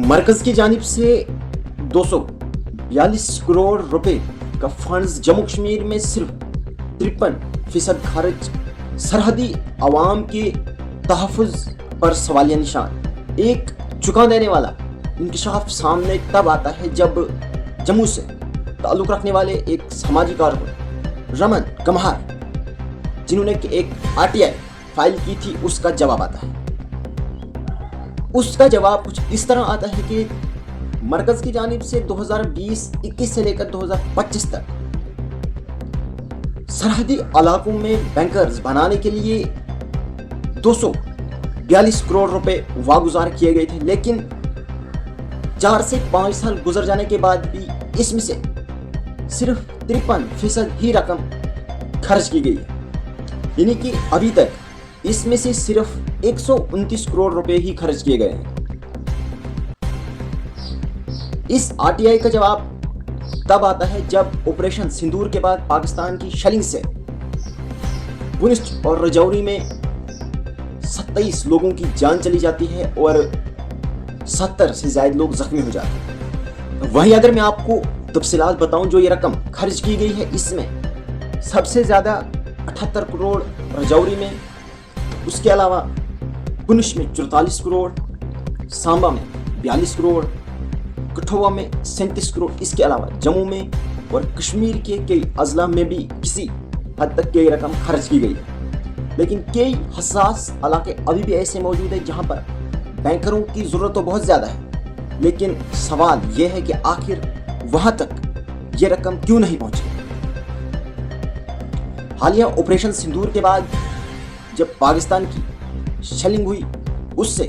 मरकज की जानिब से 242 करोड़ रुपए का फंड्स जम्मू कश्मीर में सिर्फ 53% खर्च सरहदी अवाम के तहफ़्फ़ुज़ पर सवालिया निशान। एक चुका देने वाला इंकशाफ सामने तब आता है जब जम्मू से ताल्लुक़ रखने वाले एक समाजी कारकुन रमन कमहार, जिन्होंने एक RTI फाइल की थी, उसका जवाब आता है। उसका जवाब कुछ इस तरह आता है कि मरकज़ की जानिब से 2020-21 से लेकर 2025 तक सरहदी इलाकों में बैंकर्स बनाने के लिए 242 करोड़ रुपए वागुजार किए गए थे, लेकिन 4 से 5 साल गुजर जाने के बाद भी इसमें से सिर्फ 53% ही रकम खर्च की गई है। यानी कि अभी तक इसमें से सिर्फ 129 करोड़ रुपए ही खर्च किए गए हैं। इस RTI का जवाब तब आता है जब ऑपरेशन सिंदूर के बाद पाकिस्तान की शेलिंग से पुंछ और रजौरी में 27 लोगों की जान चली जाती है और 70 से ज्यादा लोग जख्मी हो जाते हैं। वहीं अगर मैं आपको तफसीलात बताऊं, जो ये रकम खर्च की गई है, इसमें सबसे ज्यादा 78 करोड़ रजौरी में, उसके अलावा पुंछ में 44 करोड़, सांबा में 42 करोड़, कठुआ में 37 करोड़, इसके अलावा जम्मू में और कश्मीर के कई अजला में भी किसी हद तक कई रकम खर्च की गई है। लेकिन कई हसास इलाके अभी भी ऐसे मौजूद है जहां पर बैंकरों की ज़रूरत तो बहुत ज़्यादा है, लेकिन सवाल यह है कि आखिर वहां तक ये रकम क्यों नहीं पहुंची। हालिया ऑपरेशन सिंदूर के बाद जब पाकिस्तान की शेलिंग हुई, उससे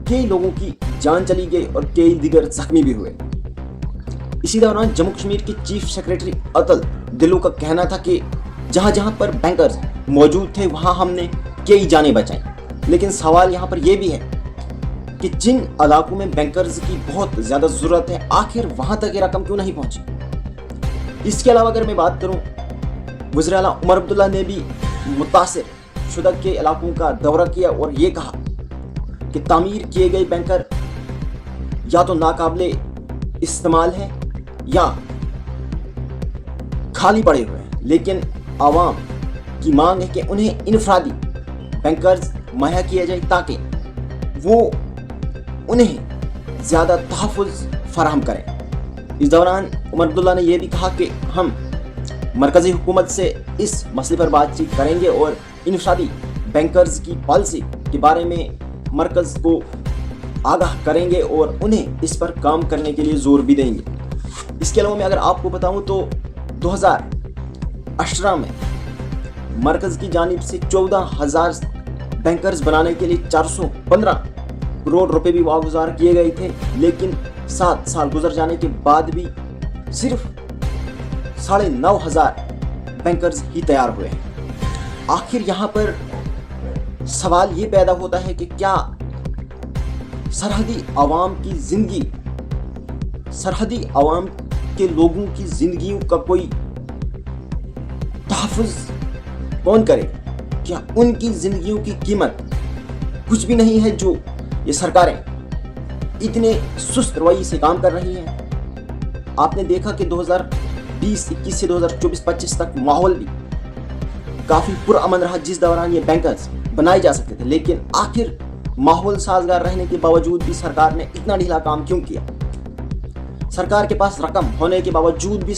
कई लोगों की जान चली गई और कई दिगर जख्मी भी हुए। इसी दौरान जम्मू कश्मीर के चीफ सेक्रेटरी अतल दिल्लू का कहना था कि जहां जहां पर बैंकर्स मौजूद थे वहां हमने कई जानें बचाई। लेकिन सवाल यहां पर यह भी है कि जिन इलाकों में बैंकर्स की बहुत ज्यादा जरूरत है, आखिर वहां तक ये रकम क्यों नहीं पहुंची। इसके अलावा अगर मैं बात करूं, वज़ीर आला उमर अब्दुल्ला ने भी मुतासिर शुदा के इलाकों का दौरा किया और ये कहा कि तामीर किए गए बैंकर या तो नाकाबिले इस्तेमाल है या खाली पड़े हुए हैं। लेकिन आवाम की मांग है कि उन्हें इनफरादी बैंकर्स मुहैया किया जाए ताकि वो उन्हें ज़्यादा तहफ़्फ़ुज़ फराहम करें। इस दौरान उमर अब्दुल्ला ने यह भी कहा कि हम मरकज़ी हुकूमत से इस मसले पर बातचीत करेंगे और इनफरादी बैंकर्स की पॉलिसी के बारे में मरकज़ को आगाह करेंगे और उन्हें इस पर काम करने के लिए ज़ोर भी देंगे। इसके अलावा मैं अगर आपको बताऊं तो 2018 में मरकज़ की जानिब से 14,000 बैंकर्स बनाने के लिए 415 करोड़ रुपए भी वागुजार किए गए थे, लेकिन 7 साल गुजर जाने के बाद भी सिर्फ 9,500 बैंकर्स ही तैयार हुए हैं। आखिर यहाँ पर सवाल ये पैदा होता है कि क्या सरहदी आवाम की जिंदगी, सरहदी आवाम के लोगों की जिंदगियों का कोई तहफ़्फ़ुज़ कौन करेगा? क्या उनकी जिंदगियों की कीमत कुछ भी नहीं है जो ये सरकारें इतने सुस्त रवैये से काम कर रही हैं? आपने देखा कि 2020-21 से 2024-25 तक माहौल भी काफ़ी पुरअमन रहा, जिस दौरान ये बैंकर्स बनाए जा सकते थे। लेकिन आखिर माहौल साजगार रहने के बावजूद भी सरकार ने इतना ढीला काम क्यों किया? सरकार के पास रकम होने के बावजूद भी